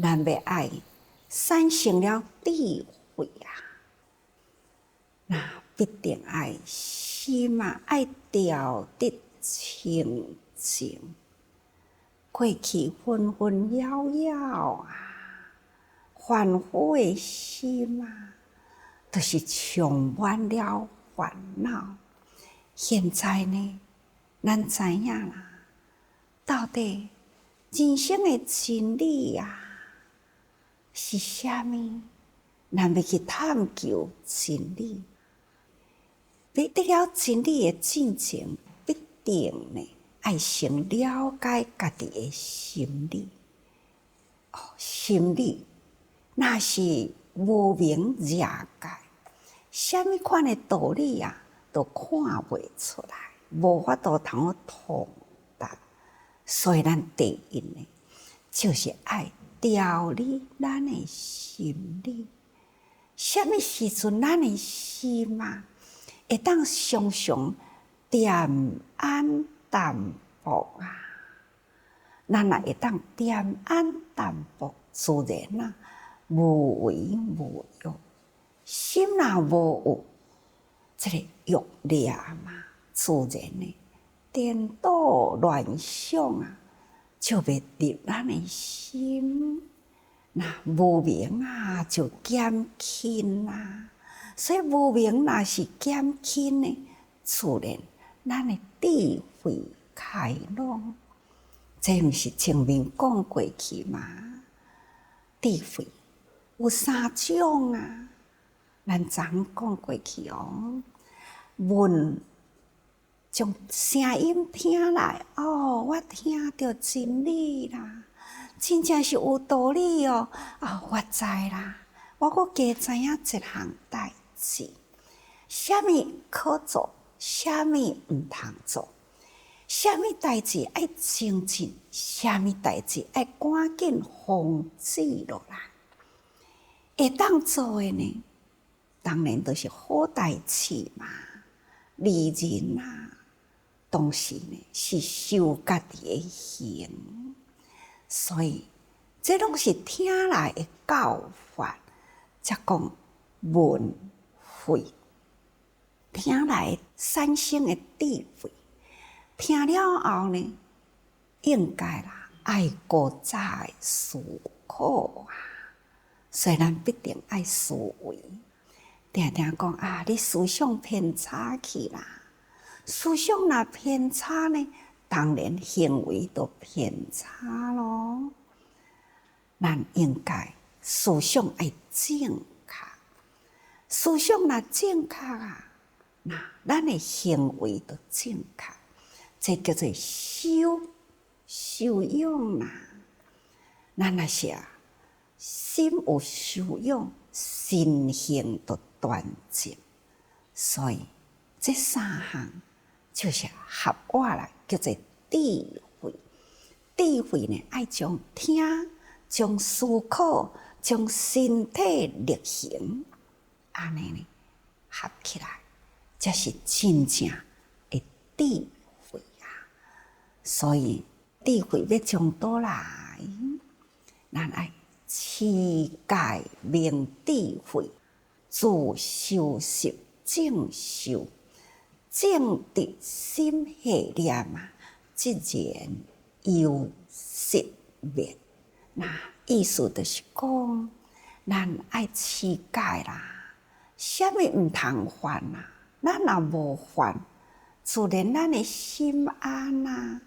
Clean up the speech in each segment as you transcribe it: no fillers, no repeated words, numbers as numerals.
咱要爱产生了智慧啊，那必定爱心啊，爱调得清净。过去纷纷扰扰啊，烦恼的心啊，都是充满了烦恼。现在呢，咱知影啦，到底人生的真理啊是啥物？咱要去探究真理。要得了真理的进程，必定呢爱先了解家己的心理。心理那是无明热界，啥物款的道理啊，都看袂出来，无法度通通达。所以咱第一呢，就是爱调理咱的心理。啥物时阵咱的心啊，会当常常恬安淡泊啊？咱若会当恬安淡泊，自然啊，无为无欲。心若无有这个欲念嘛，自然呢，颠倒乱想啊，就袂入咱的心。那无明啊，就减轻啊。所以无明若是减轻呢，自然咱的智慧开朗。这毋是前面讲过去嘛？智慧有三种啊，咱昨讲过去哦。闻将声音听来，我听到真理啦，真正是有道理哦。我知啦，我阁加知影一项代志，啥物可做，啥物毋通做。啥物代志爱精进，啥物代志爱赶紧防止落来。会当做的呢，当然都是好代志嘛。利人啊，当时呢是受家己的刑，所以这拢是听来的教法，才讲闻慧，听来产生的智慧。听了后呢，应该啦，爱古早的思考啊。所以咱必定爱思维。定定讲啊，你思想偏差去啦。思想若偏差呢，当然行为就偏差咯。咱应该思想爱正确，思想若正确啊，那咱的行为就正确。这叫做修养啦。咱若是心有修养，身行就端正。所以这三项就是合我来叫做智慧。智慧呢，爱将听、将思考、将身体力行，安尼呢合起来，才是真正的智慧啊。所以智慧要从倒来，咱爱持戒明智慧，自修习正修，正直心系念啊，即然由实灭。那意思就是讲，咱爱持戒啦，啥物毋通犯啊？咱若无犯，自然咱的心安啊。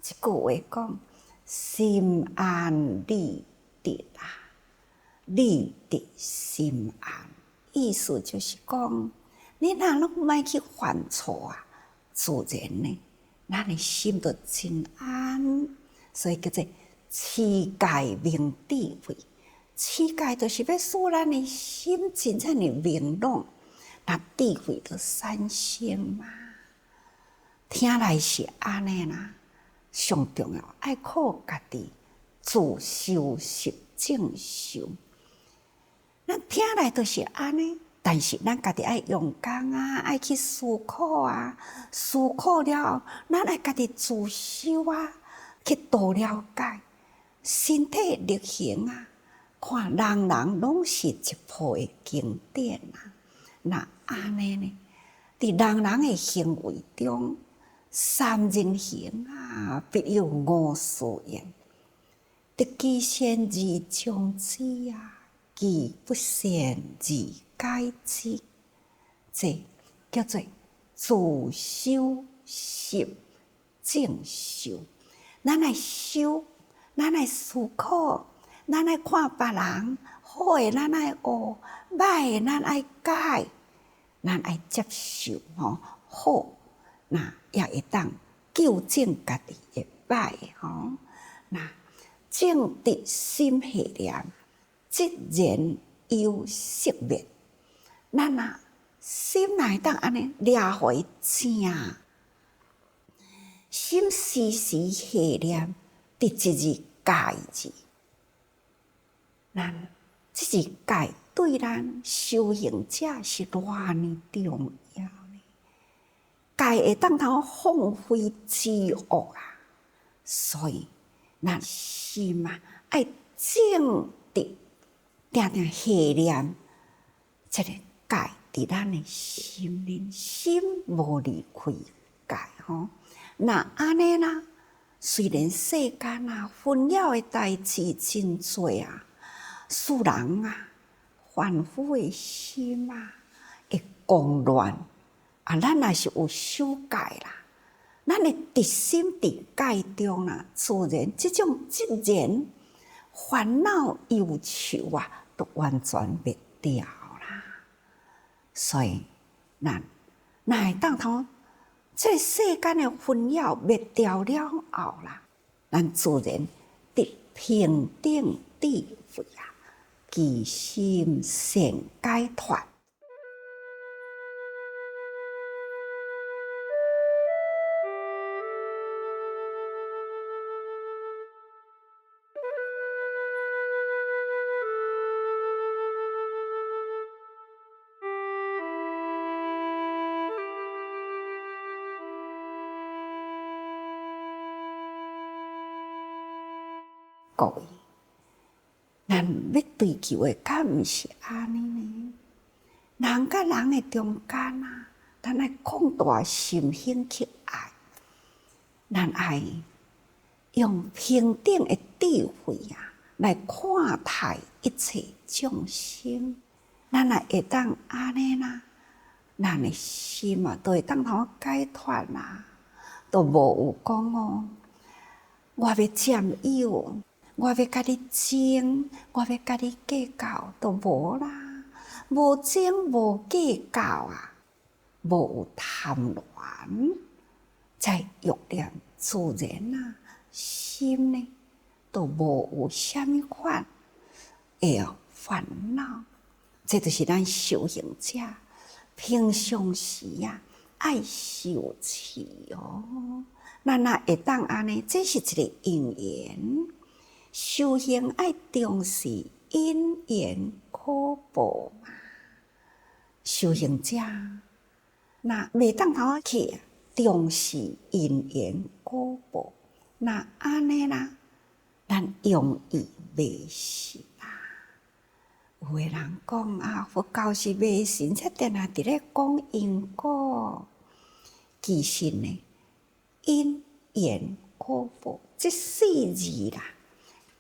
一句话讲，心安理得啊，理得心安。意思就是讲，你若拢莫去犯错啊，自然呢，咱的心就真安。所以叫做持戒明智慧。持戒就是要使咱的心真正的明朗，那智慧就产生嘛。听来是安尼啦。上重要爱靠家己自修习正修。咱听来都是安尼，但是咱家己爱用功啊，爱去思考啊，思考了后，咱爱家己自修啊，去多了解。身体力行啊，看人人拢是一部的经典啊。那安尼呢？伫人人的行为中，三人行啊，必有我师焉。得其善而将之啊，其不善而改之。这叫做自修习正修。咱来修，咱来思考，咱来看别人好诶，咱来学；歹诶，咱来改，咱爱接受吼好，那也会当纠正家己诶歹诶吼。那正直心系念，直言有识灭。咱啊心内当安尼抓互伊正。心时时系念，伫一字戒字。咱这字戒对咱修行者是偌呢重要呢？戒会当通放飞之恶啊！所以咱心啊，爱正直，定定系念，这个戒伫咱的心里，心无离开戒吼。那安尼啦，虽然世间啊纷扰的代志真多啊，使人啊凡夫的心啊会狂乱啊，咱也是有守戒啦，咱的直心伫戒中啦，自然这种自然烦恼忧愁啊，都完全灭掉啦。所以咱会当通。这世间的纷扰灭掉了后啦，咱自然得平等智慧啊，其心善解脱。各位，咱要追求的，敢毋是安尼呢？人甲人的中间啊，咱爱广大心胸去爱，咱爱用平等的智慧啊，来看待一切众生。咱也会当安尼啦，咱的心啊，都会当通解脱啦，都无有讲哦，我要占有。我要甲你争，我要甲你计较，都无啦，无争无计较啊，无有贪恋，在欲念自然啊，心呢都无有虾米款会烦恼。这就是咱修行者平常时啊爱修持哦。咱若会当安尼，这是一个因缘。修行爱重视因缘果报嘛，修行者那袂当通去重视因缘果报，那安尼啦，咱容易迷信啦。有个人讲啊，佛教是迷信，才定定伫咧讲因果。其实呢，因缘果报这4字啦。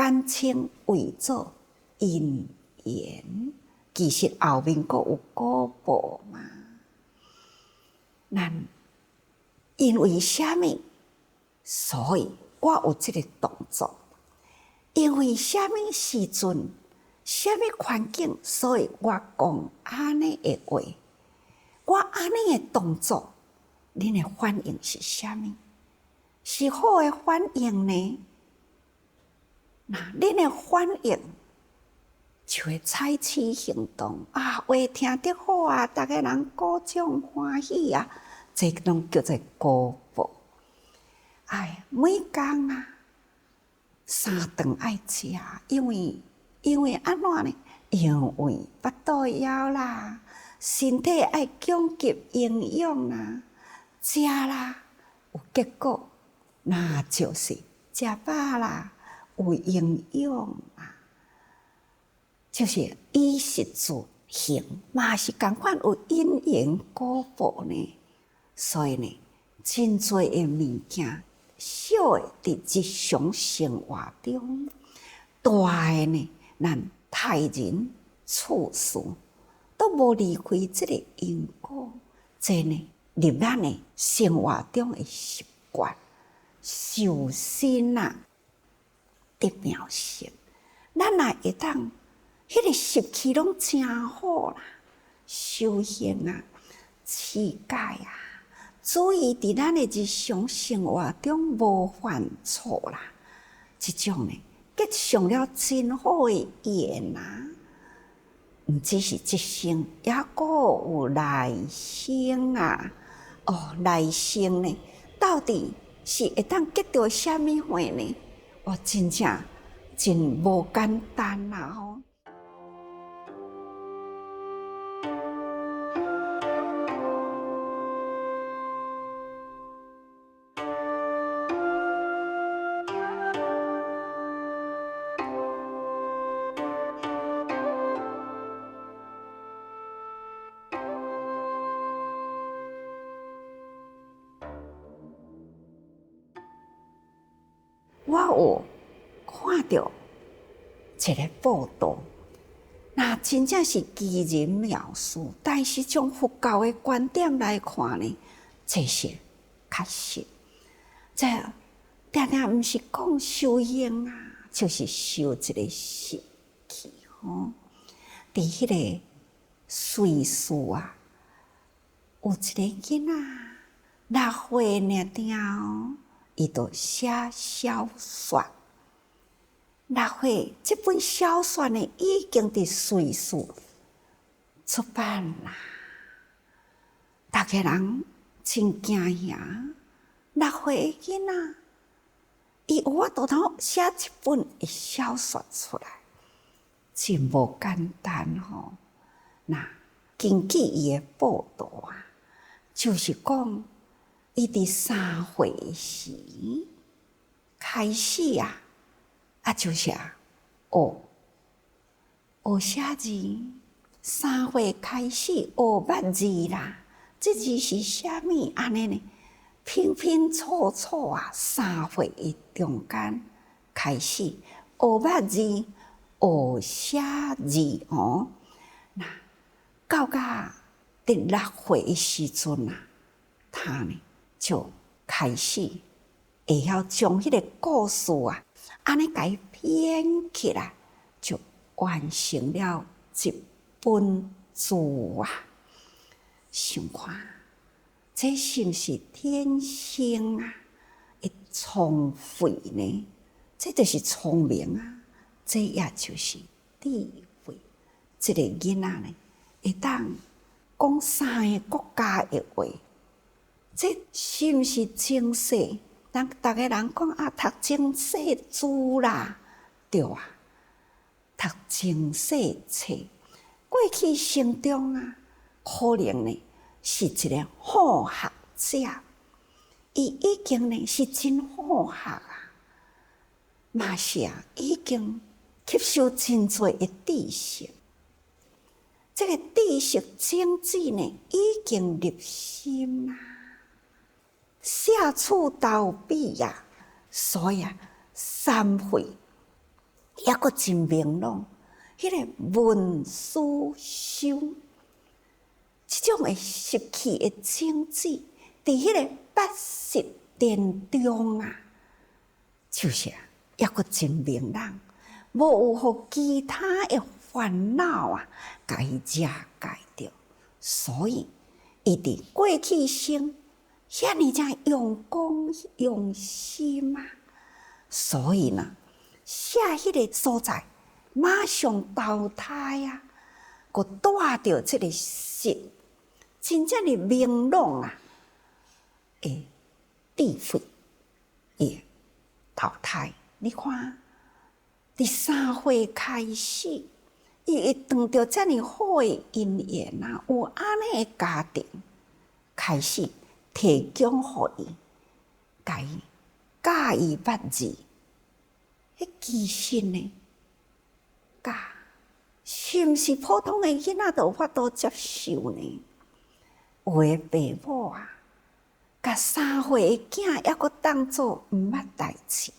简称为做因缘，其实后面阁有果报嘛。咱因为虾米，所以我有这个动作；因为虾米时阵、虾米环境，所以我讲安尼的话。我安尼的动作，恁的反应是虾米？是好的反应呢？那恁的反应就会采取行动啊，话听得好啊，逐个人鼓掌欢喜啊，这拢叫做果报。每工啊3顿爱食，因为安怎呢？因为腹肚枵啦，身体爱供给营养啦，食啦有结果，那就是食饱啦。有营养啊，就是衣食住行嘛是同款有因缘果报呢。所以呢，真多的物件，小的伫日常生活中，大的呢，咱待人处事都无离开这个因果，这呢入咱的生活中的习惯、修身啊的妙性，咱也会当迄个习气拢真好啦，修行啊、持戒啊，注意伫咱的日常生活中无犯错啦，这种呢结上了真好的缘啊！毋只是这生，也阁有来生啊！哦，来生呢，到底是会当结到什么货呢？哦，真正真无简单啦吼！我有看到一个报道，那真正是奇人妙事，但是从佛教的观点来看呢，这是确实。这定定毋是讲修行啊，就是修一个习气吼。伫迄个瑞士啊，有一个囡仔6岁尔定，伊就写小说。6岁，这本小说呢，已经伫瑞士出版啦。大家人真惊吓，6岁的囡仔，伊有法度通写一本小说出来，真无简单吼。那根据伊的报道啊，就是讲，伊伫3岁时开始啊，就是学写字。3岁开始学捌字啦，这字是啥物？安尼呢？拼拼凑凑啊，3岁的中间开始学捌字、学写字哦。那到第6岁的时阵啊，他呢就开始会晓将迄个故事啊，安尼改编起来，就完成了一本书啊。想看，这是不是天生啊？会聪慧呢？这就是聪明啊！这也就是智慧。这个囡仔呢，会当讲3个国家的话，这是不是精细？逐个人讲啊，读精细书啦，对啊，读精细册。过去生中啊，可能呢是一个好学者，伊已经呢是真好学啊，嘛是啊，已经吸收真多的知识。这个知识种子呢，已经入心啦。下处投笔呀，所以啊，3岁也阁真明朗。迄个文思修，这种的习气的种子，伫迄个8识殿中啊，就是也阁真明朗，无有互其他的烦恼啊，甲伊遮盖着。所以，伊伫过去生遐尼遮用功用心啊，所以呢，写迄个所在。马上投胎啊，佮带着这个识，真正的明朗啊，智慧也投胎。你看，第3岁开始，伊会遇到遮尔好的姻缘啊，有安尼的家庭，开始提供互伊，甲伊教伊捌字，迄其实呢，是毋是普通的囡仔都有法度接受呢？有的爸母啊，甲3岁的囝还阁当作毋捌代志呢。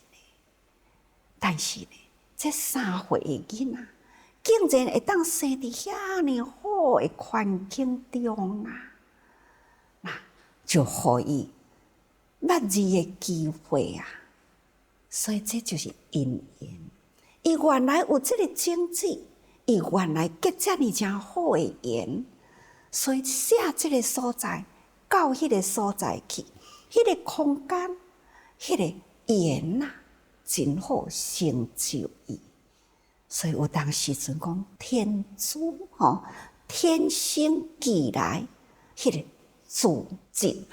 但是呢，这3岁的囡仔竟然会当生伫遐尼好的环境中啊，那就互伊捌字的机会啊。所以这就是因缘。伊原来有这个种子，伊原来结遮尔诚好的缘，所以写这个所在到迄个所在去，迄个空间，迄个缘啊，真好成就伊。所以有当时阵讲天主天生寄来迄个自尽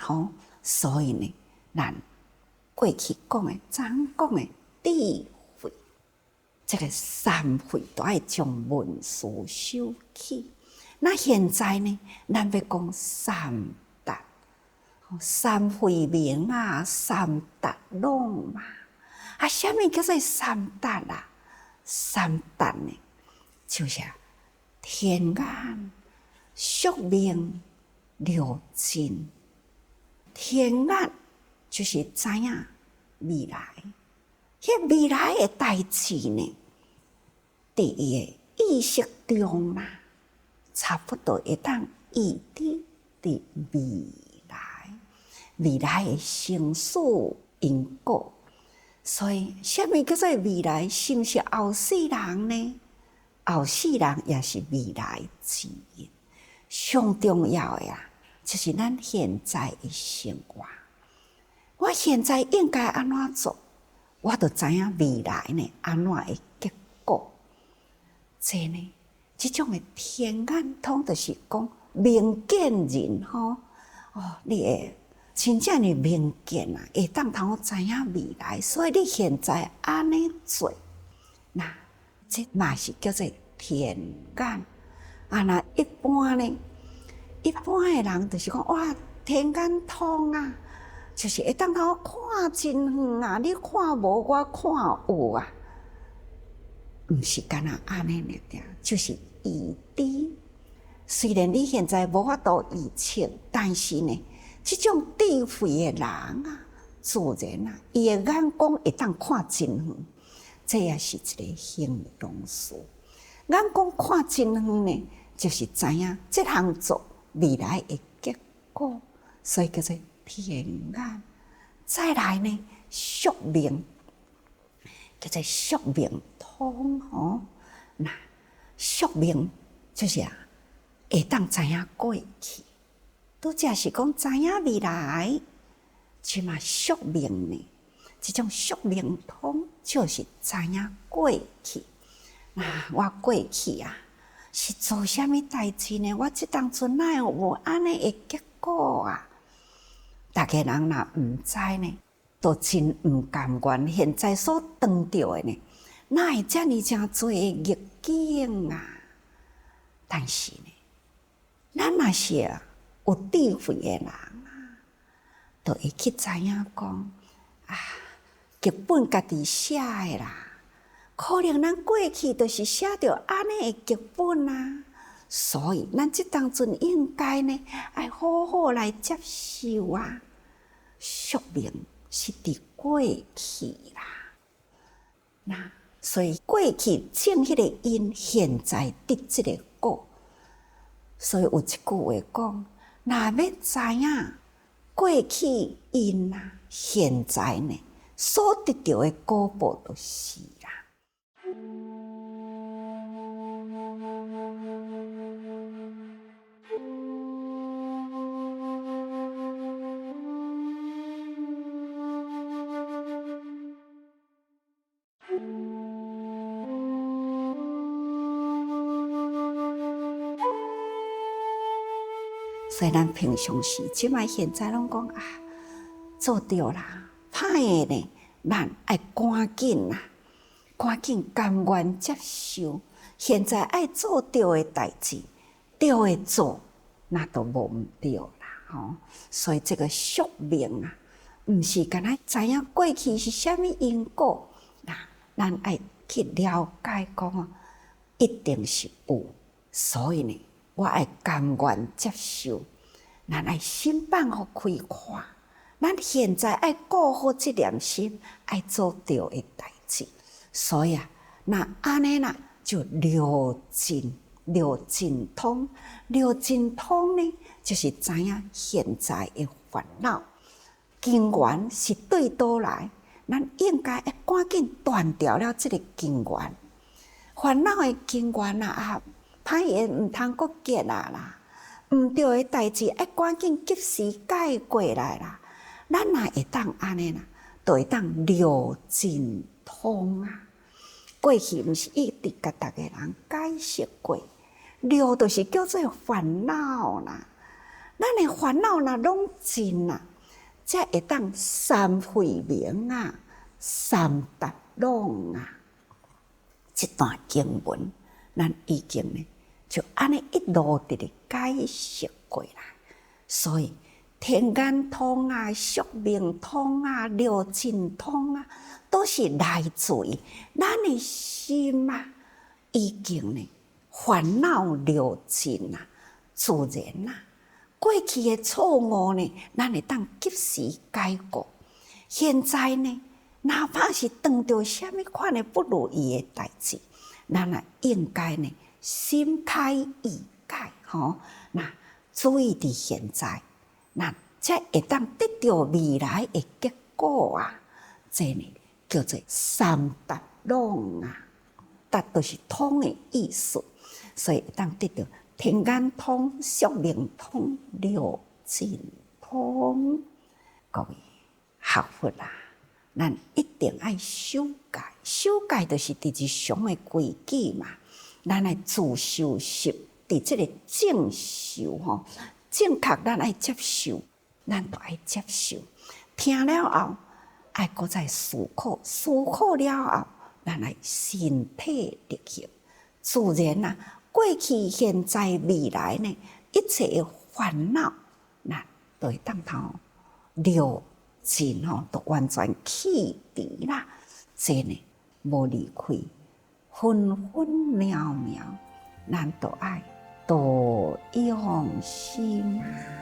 所以呢，咱过去讲的、常讲的智慧，这个3慧都要从文思修起。那现在呢，咱要讲3达，3慧明啊，3达拢嘛。什么叫做3达啊？3达呢，就是天眼、宿命、六根。天眼就是知影未来，迄未来的代志呢，伫伊的意识中啦，差不多会当预知伫未来的生死因果。所以，什么叫做未来？是毋是后世人呢？后世人也是未来之因。上重要的就是咱现在的生活。我现在应该安怎做，我就知影未来呢安怎的结果。这呢，这种的天眼通就是讲明见人你会真正的明见啊，会当通知影未来。所以你现在安尼做，那这嘛是叫做天眼。那一般呢，一般的人就是讲哇，天眼通啊。就是会当通看真远啊！你看无，我看有啊，毋是干那安尼尔，就是预知。虽然你现在无法度预测，但是呢，这种智慧的人啊，自然啊，伊的眼光会当看真远，这也是一个形容词。眼光看真远呢，就是知影这项做未来的结果，所以叫做天眼。再来呢，宿命叫做宿命通那宿命就是会当知影过去，拄则是讲知影未来，即嘛宿命呢？这种宿命通就是知影过去。我过去是做啥物代志呢？我即当阵哪有安尼的结果啊？大家人若毋知呢，都真毋甘愿。现在所当到的呢，哪会遮尔诚多的逆境啊？但是呢，咱若是有智慧的人就会去知影讲剧本家己写的啦。可能咱过去就是写着安尼的剧本啊。所以，咱即当阵应该呢，要好好来接受啊。宿命是伫过去啦，所以过去种迄个因，现在得即个果。所以有一句话讲：若要知影过去因现在呢，所得到的果报就是啦。所以咱平常时，即摆现在拢讲做对啦，歹的呢，咱爱赶紧赶紧甘愿接受。现在爱做对的代志，对的做，那都无毋对啦所以这个宿命毋是干那知影过去是啥物因果咱爱去了解讲一定是有，所以呢，我爱甘愿接受。咱爱心放互开阔，咱现在爱顾好这念心，爱做对的代志。所以啊，那安尼啦，就六尽通。六尽通呢，就是知影现在的烦恼根源是对倒来，咱应该要赶紧断掉了这个根源。烦恼的根源啊，歹缘唔通阁结啦，毋对的代志要赶紧及时解过来啦。咱若会当安尼啦，就会当六尽通啊。过去毋是一直甲逐个人解释过，六就是叫做烦恼啦。咱的烦恼若拢尽啦，才会当三慧明啊，三达拢啊。这段经文，咱已经呢就安尼一路直直解释过来。所以天眼通啊、宿命通啊、六尽通啊，都是来自于咱的心啊，已经呢烦恼六尽啊，自然啊，过去的错误呢，咱会当及时改过。现在呢，哪怕是遇到什么款的不如意的代志，咱也应该呢心开意解吼。那注意伫现在，那才会当得到未来的结果啊！这呢叫做三达拢啊，达就是通的意思，所以会当得到天眼通、宿命通、六尽通。各位学佛啦，咱一定爱修戒，修戒就是伫日常的规矩嘛。咱爱自修习，伫这个正修吼，正确咱爱接受，咱都爱接受。听了后，爱搁再思考，思考了后，咱爱身体力行。自然啊，过去、现在、未来呢，一切的烦恼，咱都会当头六尽吼，都完全去除啦。这呢，无离开，分分秒秒，咱都爱多用心啊。